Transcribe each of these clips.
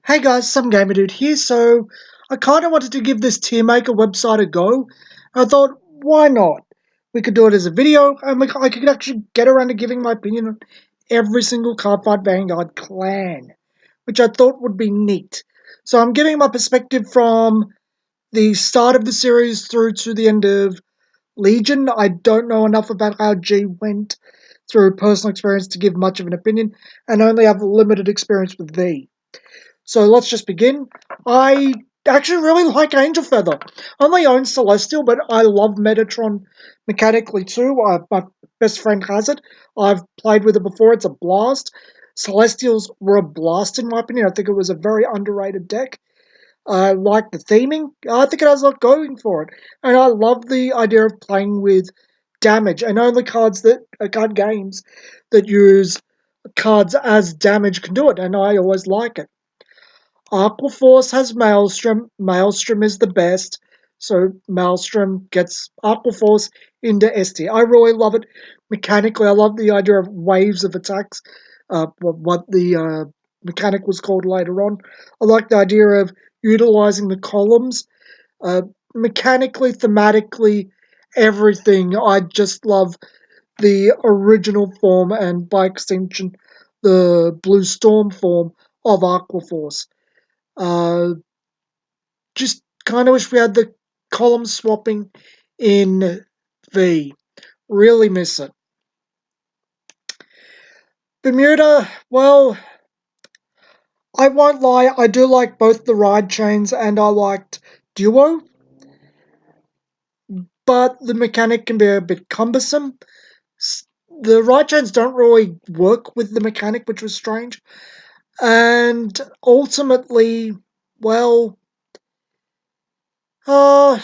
Hey guys, some gamer dude here. So I kind of wanted to give this tier maker website a go. I thought, why not? We could do it as a video, and I could actually get around to giving my opinion on every single Cardfight Vanguard clan, which I thought would be neat. So I'm giving my perspective from the start of the series through to the end of Legion. I don't know enough about how G went through personal experience to give much of an opinion, and only have limited experience with V. So let's just begin. I actually really like Angel Feather. I only own Celestial, but I love Metatron mechanically too. My best friend has it. I've played with it before. It's a blast. Celestials were a blast in my opinion. I think it was a very underrated deck. I like the theming. I think it has a lot going for it. And I love the idea of playing with damage. And only card games that use cards as damage can do it. And I always like it. Aquaforce has Maelstrom. Maelstrom is the best. So Maelstrom gets Aquaforce into ST. I really love it mechanically. I love the idea of waves of attacks. What the mechanic was called later on. I like the idea of utilizing the columns. Uh, Mechanically, thematically, everything. I just love the original form and by extension the Blue Storm form of Aquaforce. Uh, just kind of wish we had the column swapping in V. Really miss it. Bermuda, well, I won't lie, I do like both the ride chains and I liked Duo, but the mechanic can be a bit cumbersome. The ride chains don't really work with the mechanic, which was strange. And ultimately, well, uh,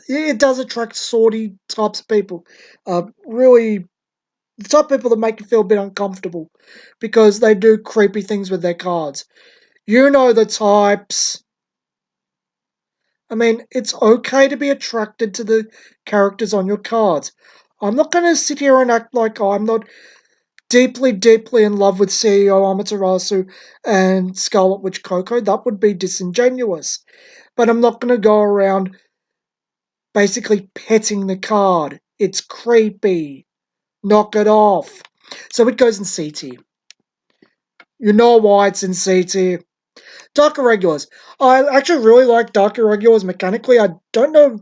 it does attract swordy types of people. Really, the type of people that make you feel a bit uncomfortable because they do creepy things with their cards. You know the types. I mean, it's okay to be attracted to the characters on your cards. I'm not going to sit here and act like I'm not deeply, deeply in love with CEO Amaterasu and Scarlet Witch Coco. That would be disingenuous. But I'm not going to go around basically petting the card. It's creepy. Knock it off. So it goes in C tier. You know why it's in C tier. Dark Irregulars. I actually really like Dark Irregulars mechanically. I don't know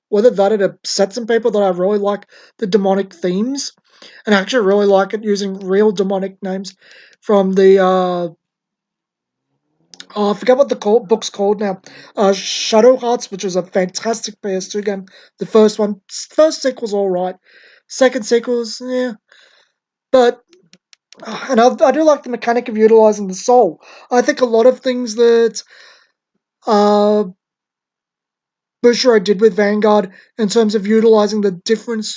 whether that had upset some people that I really like the demonic themes. And I actually really like it using real demonic names from the oh, I forget what the book's called now. Shadow Hearts, which was a fantastic PS2 game. The first sequel's alright. Second sequel's, yeah. But and I do like the mechanic of utilizing the soul. I think a lot of things that uh, Bushro did with Vanguard in terms of utilizing the different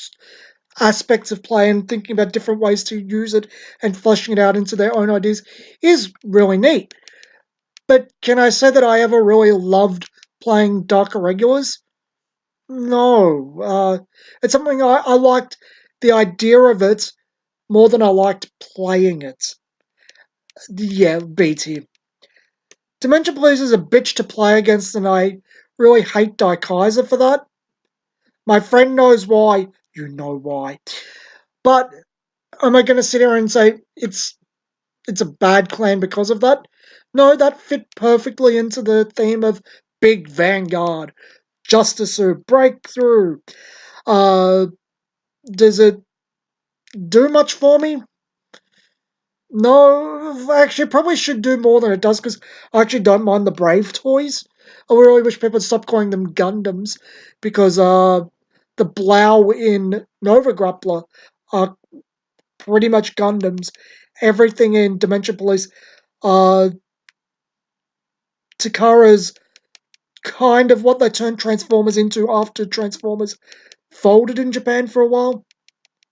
aspects of play and thinking about different ways to use it and fleshing it out into their own ideas is really neat. But can I say that I ever really loved playing Dark Irregulars? No. It's something I liked the idea of it more than I liked playing it. Yeah, BT. Dimension Police is a bitch to play against, and I really hate Kaiser for that. My friend knows why. You know why. But am I going to sit here and say it's a bad clan because of that? No, that fit perfectly into the theme of Big Vanguard, Justice Breakthrough. Uh, does it do much for me? No, actually, probably should do more than it does because I actually don't mind the Brave toys. I really wish people would stop calling them Gundams because the Blau in Nova Grappler are pretty much Gundams. Everything in Dimension Police, uh, Takara's kind of what they turned Transformers into after Transformers folded in Japan for a while.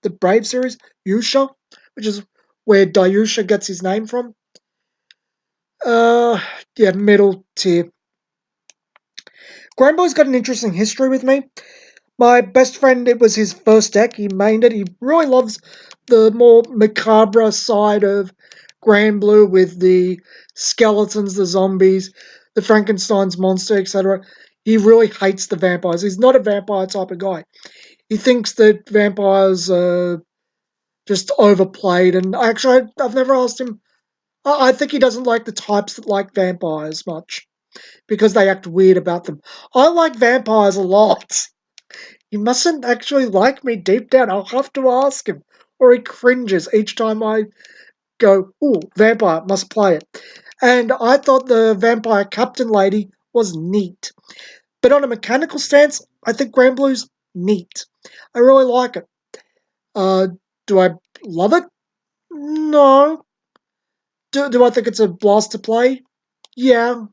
The Brave series, Yusha, which is where Dayusha gets his name from. Uh, yeah, middle tier. Granboy's got an interesting history with me. My best friend, it was his first deck. He mained it. He really loves the more macabre side of Grand Blue with the skeletons, the zombies, the Frankenstein's monster, etc. He really hates the vampires. He's not a vampire type of guy. He thinks that vampires are just overplayed. And actually, I've never asked him. I think he doesn't like the types that like vampires much because they act weird about them. I like vampires a lot. He mustn't actually like me deep down. I'll have to ask him. Or he cringes each time I go, ooh, vampire, must play it. And I thought the vampire captain lady was neat. But on a mechanical stance, I think Grand Blue's neat. I really like it. Uh, do I love it? No. Do I think it's a blast to play? Yeah.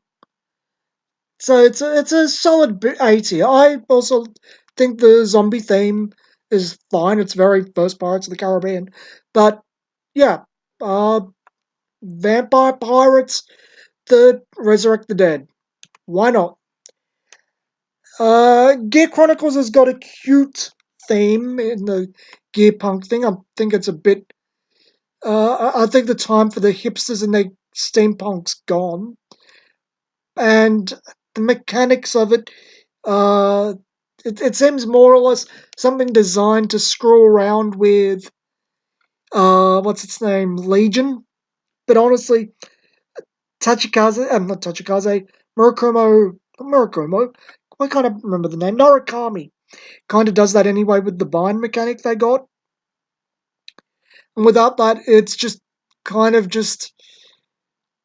So it's a solid A tier. I also think the zombie theme is fine. It's very first Pirates of the Caribbean. But yeah, uh, vampire pirates that resurrect the dead. Why not? Gear Chronicles has got a cute theme in the gear punk thing. I think it's a bit. I think the time for the hipsters and their steampunk's gone, and the mechanics of it. Uh, it seems more or less something designed to screw around with. What's its name? Legion. But honestly, Tachikaze, not Tachikaze, Murakumo. I can't remember the name. Norakami kind of does that anyway with the bind mechanic they got. And without that, it's just kind of just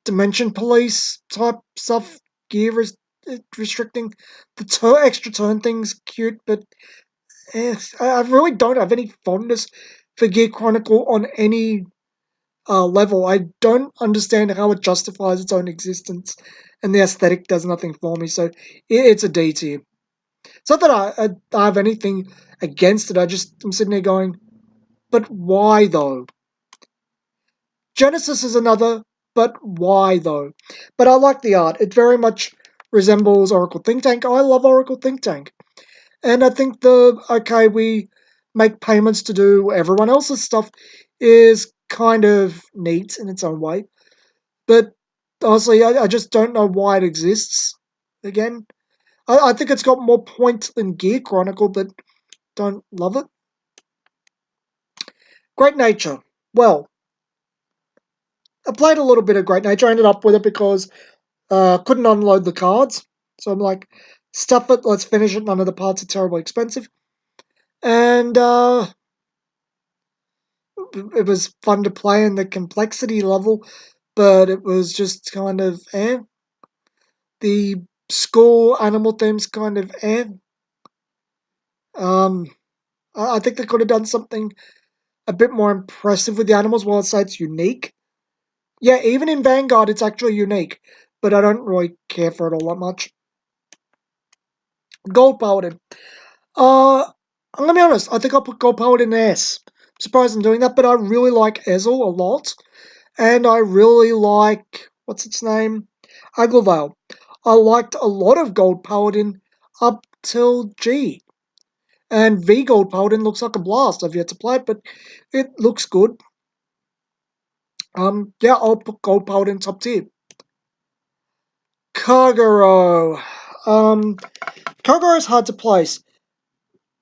dimension police type stuff. Gear is restricting. The extra turn thing's cute, but I really don't have any fondness for Gear Chronicle on any level. I don't understand how it justifies its own existence, and the aesthetic does nothing for me. So it's a D tier. It's not that I have anything against it. I'm sitting there going, but why though? Genesis is another, but why though? But I like the art. It very much resembles Oracle Think Tank. I love Oracle Think Tank. And I think we make payments to do everyone else's stuff is kind of neat in its own way. But honestly, I just don't know why it exists. Again, I think it's got more point than Gear Chronicle, but don't love it. Great Nature. Well, I played a little bit of Great Nature. I ended up with it because couldn't unload the cards. So I'm like, stuff it, let's finish it. None of the parts are terribly expensive. And it was fun to play in the complexity level, but it was just kind of The school animal theme's kind of Um, I think they could have done something a bit more impressive with the animals. While I say it's unique, yeah, even in Vanguard, it's actually unique, but I don't really care for it all that much. Gold Paladin. Uh, I'm gonna be honest. I think I'll put Gold Paladin in S. I'm surprised I'm doing that, but I really like Ezel a lot. And I really like, what's its name? Aglavale. I liked a lot of Gold Paladin up till G. And V Gold Paladin looks like a blast. I've yet to play it, but it looks good. Yeah, I'll put Gold Paladin top tier. Kagero. Kagero is hard to place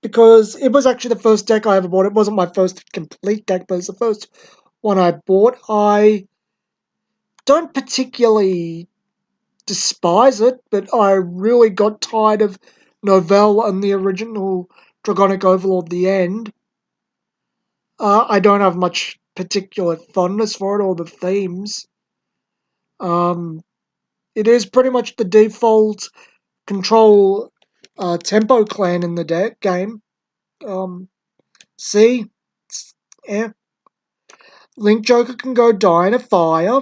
because it was actually the first deck I ever bought. It wasn't my first complete deck, but it's the first one I bought. I don't particularly despise it, but I really got tired of Novell and the original Dragonic Overlord the end. I don't have much particular fondness for it or the themes. Um, it is pretty much the default control tempo clan in the game. See, yeah, Link Joker can go die in a fire.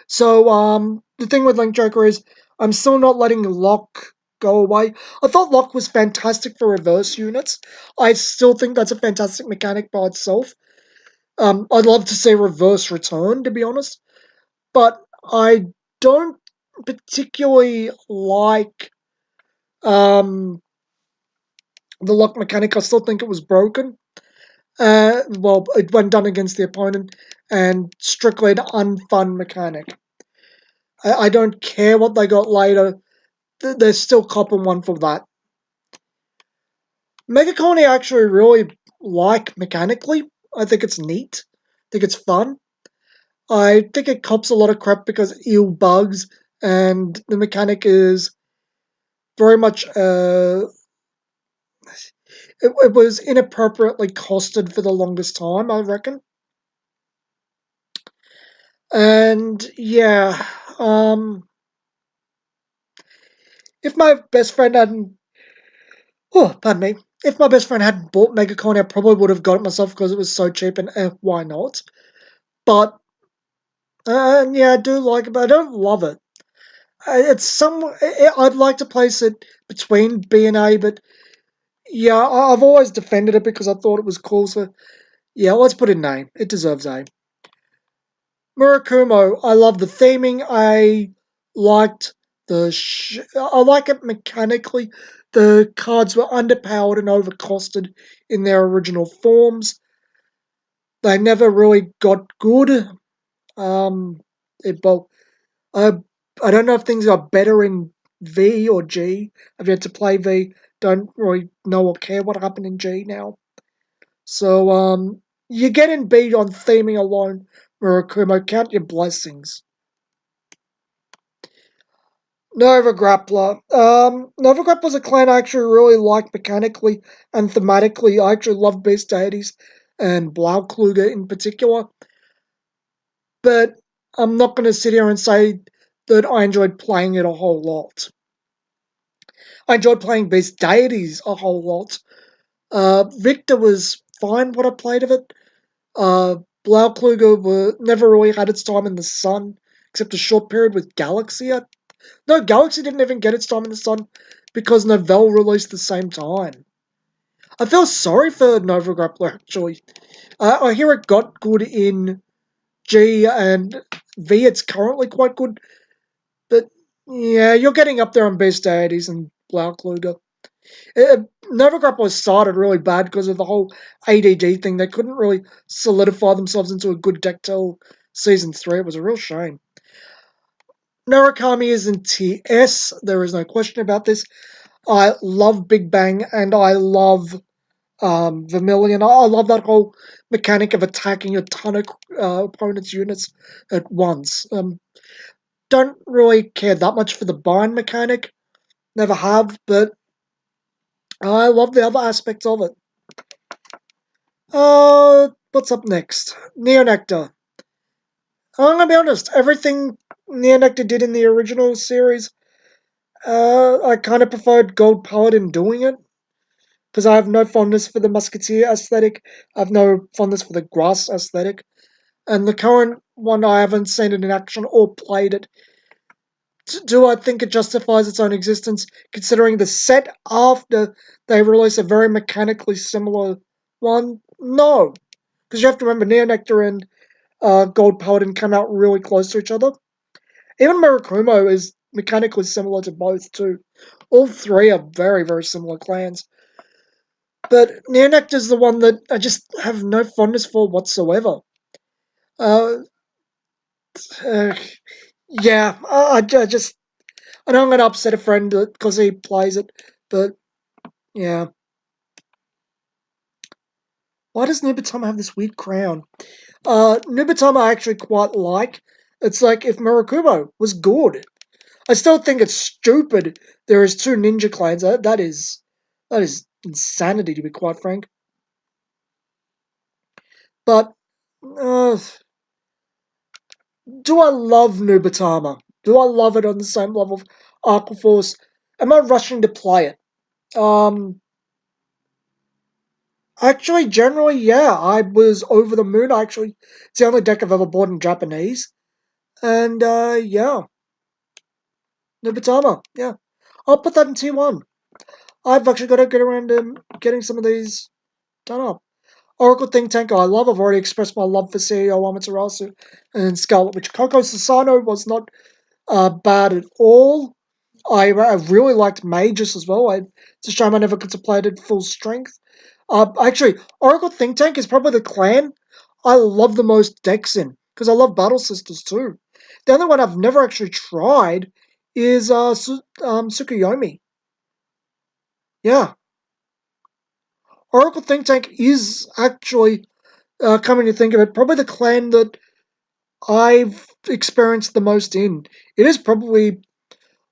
So the thing with Link Joker is I'm still not letting Lock go away. I thought Lock was fantastic for reverse units. I still think that's a fantastic mechanic by itself. I'd love to see reverse return, to be honest, but I don't particularly like the lock mechanic. I still think it was broken. Well, when done against the opponent, and strictly an unfun mechanic. I don't care what they got later, they're still copping one for that. Megacorn I actually really like mechanically. I think it's neat. I think it's fun. I think it cops a lot of crap because eel bugs, and the mechanic is very much it was inappropriately costed for the longest time, I reckon. And yeah, if my best friend hadn't, oh, pardon me, if my best friend hadn't bought Megacoin, I probably would have got it myself because it was so cheap, and why not? But yeah, I do like it, but I don't love it. It's some. I'd like to place it between B and A, but yeah, I've always defended it because I thought it was cool. So yeah, let's put it in A. It deserves A. Murakumo, I love the theming. I liked I like it mechanically. The cards were underpowered and overcosted in their original forms. They never really got good. Um, well, I I don't know if things got better in V or G. I've yet to play V. Don't really know or care what happened in G now. So you get in B on theming alone, Murakumo. Count your blessings. Nova Grappler. Nova Grappler's a clan I actually really like mechanically and thematically. I actually love Beast Deities and Blaukluger in particular. But I'm not going to sit here and say that I enjoyed playing it a whole lot. I enjoyed playing Beast Deities a whole lot. Victor was fine what I played of it. Blaukluger never really had its time in the sun, except a short period with Galaxy. No, Galaxy didn't even get its time in the sun because Novell released the same time. I feel sorry for Nova Grappler, actually. I hear it got good in G and V. It's currently quite good, but yeah, you're getting up there on Beast Deities and Blaukluger. Nova Grappler started really bad because of the whole ADD thing. They couldn't really solidify themselves into a good deck till Season 3. It was a real shame. Narukami is in TS. There is no question about this. I love Big Bang and I love Vermilion. I love that whole mechanic of attacking a ton of opponent's units at once. Don't really care that much for the bind mechanic. Never have, but I love the other aspects of it. What's up next? Neonectar. I'm gonna be honest, everything Neonectar did in the original series, I kind of preferred Gold Paladin doing it. Because I have no fondness for the musketeer aesthetic. I have no fondness for the grass aesthetic. And the current one, I haven't seen it in action or played it. Do I think it justifies its own existence, considering the set after they release a very mechanically similar one? No. Because you have to remember, Neonectar and Gold Paladin come out really close to each other. Even Murakumo is mechanically similar to both, too. All three are very, very similar clans. But Neonect is the one that I just have no fondness for whatsoever. Uh, uh yeah, I just I know I'm going to upset a friend because he plays it, but yeah. Why does Nubatama have this weird crown? Nubatama I actually quite like. It's like if Murakumo was good. I still think it's stupid. There is two ninja clans. That is insanity, to be quite frank. But uh, do I love Nubatama? Do I love it on the same level of Aquaforce? Am I rushing to play it? Actually, generally, yeah. I was over the moon. It's the only deck I've ever bought in Japanese. And, yeah. Nubatama, yeah. I'll put that in T1. I've actually got to get around to getting some of these done up. Oracle Think Tank, I love. I've already expressed my love for CEO Amaterasu and Scarlet Witch. Coco Sasano was not bad at all. I really liked Magus as well. It's a shame I never got to play it at full strength. Actually, Oracle Think Tank is probably the clan I love the most decks in, because I love Battle Sisters too. The only one I've never actually tried is Tsukuyomi. Yeah. Oracle Think Tank is actually, coming to think of it, probably the clan that I've experienced the most in. It is probably,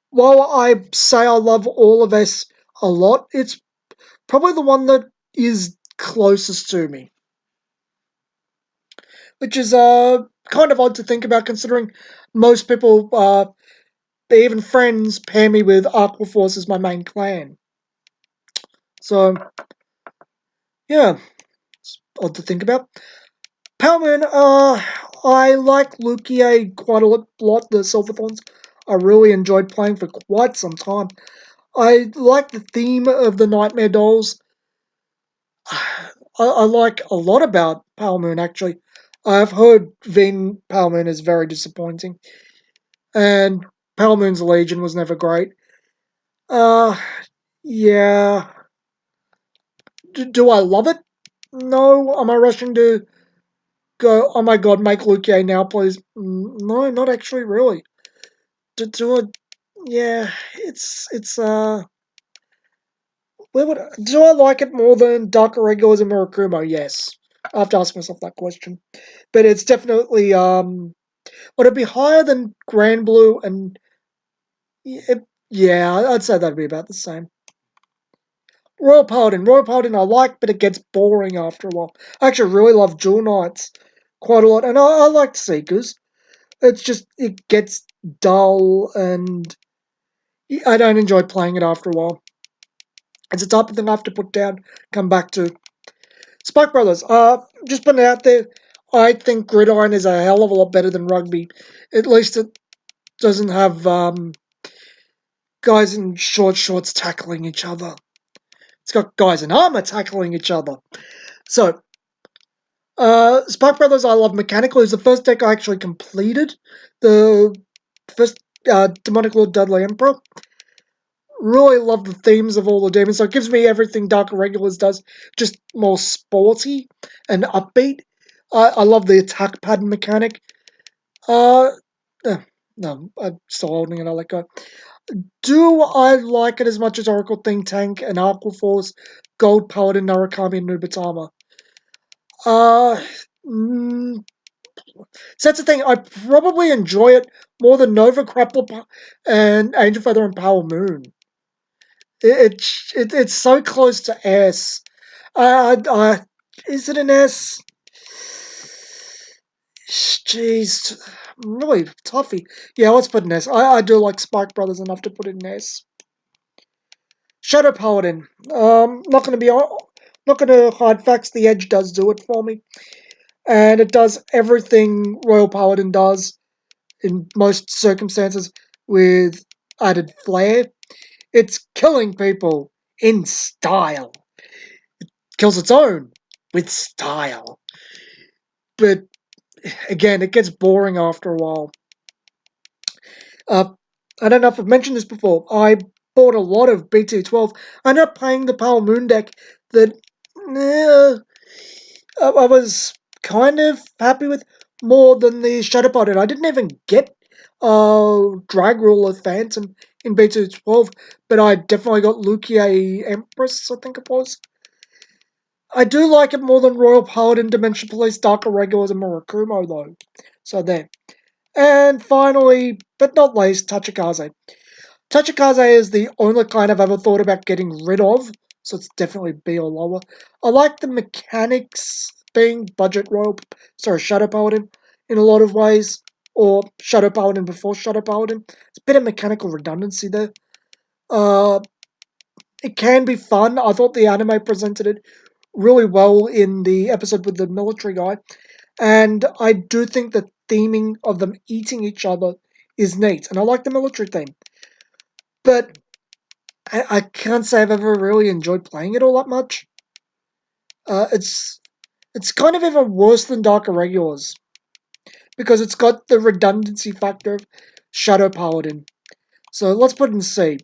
while I say I love all of S a lot, it's probably the one that is closest to me. Which is kind of odd to think about, considering most people, even friends, pair me with Aquaforce as my main clan. So, yeah, it's odd to think about. Powermoon, I like Lukia quite a lot, the Silverthorns. I really enjoyed playing for quite some time. I like the theme of the Nightmare Dolls. I like a lot about Powermoon, actually. I've heard Powermoon is very disappointing, and Powermoon's Legion was never great. Uh, yeah. Do I love it? No. Am I rushing to go, oh my god, make Lukia now, please? No, not actually, really. Do I, yeah, do I like it more than Dark Irregulars and Murakumo? Yes. I have to ask myself that question. But it's definitely, would it be higher than Grand Blue and, yeah, I'd say that'd be about the same. Royal Paladin I like, but it gets boring after a while. I actually really love Jewel Knights quite a lot, and I like Seekers. It's just, it gets dull, and I don't enjoy playing it after a while. It's the type of thing I have to put down, come back to. Spike Brothers, just putting it out there, I think Gridiron is a hell of a lot better than Rugby. At least it doesn't have guys in short shorts tackling each other. It's got guys in armor tackling each other. So, Spike Brothers I love mechanically. It's the first deck I actually completed. The first Demonic Lord Dudley Emperor. Really love the themes of all the demons. So it gives me everything Dark Irregulars does, just more sporty and upbeat. I love the attack pattern mechanic. Uh, no, I'm still holding it. I'll let go. Do I like it as much as Oracle Think Tank and Aquaforce, Gold Paladin, Narukami, and Nubatama? Uh, mm, so that's the thing. I probably enjoy it more than Nova Grapple and Angel Feather and Power Moon. It's so close to S. Is it an S? Jeez, really toughy. Yeah, let's put an S. I do like Spike Brothers enough to put it in S. Shadow Paladin. Not gonna hide facts. The Edge does do it for me, and it does everything Royal Paladin does in most circumstances with added flair. It's killing people in style. Kills its own with style. But again, it gets boring after a while. I don't know if I've mentioned this before. I bought a lot of BT12. I ended up playing the Pale Moon deck that I was kind of happy with more than the Shadow Pod. I didn't even get Drag Ruler Phantom in BT12, but I definitely got Lukia Empress, I think it was. I do like it more than Royal Paladin, Dimension Police, Dark Irregulars, and Murakumo, though. So there. And finally, but not least, Tachikaze. Tachikaze is the only kind I've ever thought about getting rid of, so it's definitely B or lower. I like the mechanics being Shadow Paladin in a lot of ways, or Shadow Paladin before Shadow Paladin. It's a bit of mechanical redundancy there. It can be fun. I thought the anime presented it really well in the episode with the military guy. And I do think the theming of them eating each other is neat. And I like the military theme. But I can't say I've ever really enjoyed playing it all that much. It's kind of even worse than Dark Irregulars. Because it's got the redundancy factor of Shadow Paladin. So let's put it in C.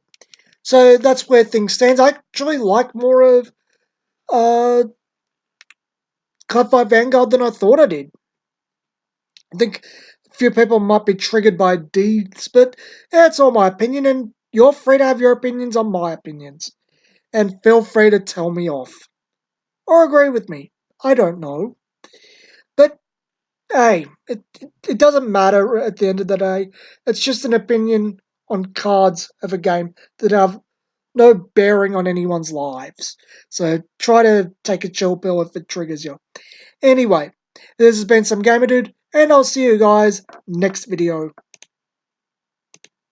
So that's where things stand. I actually like more of Cardfight Vanguard than I thought I did. I think a few people might be triggered by deeds, but yeah, it's all my opinion, and you're free to have your opinions on my opinions. And feel free to tell me off. Or agree with me. I don't know. But hey, it doesn't matter at the end of the day. It's just an opinion on cards of a game that have no bearing on anyone's lives. So try to take a chill pill if it triggers you. Anyway, this has been some Gamer Dude, and I'll see you guys next video.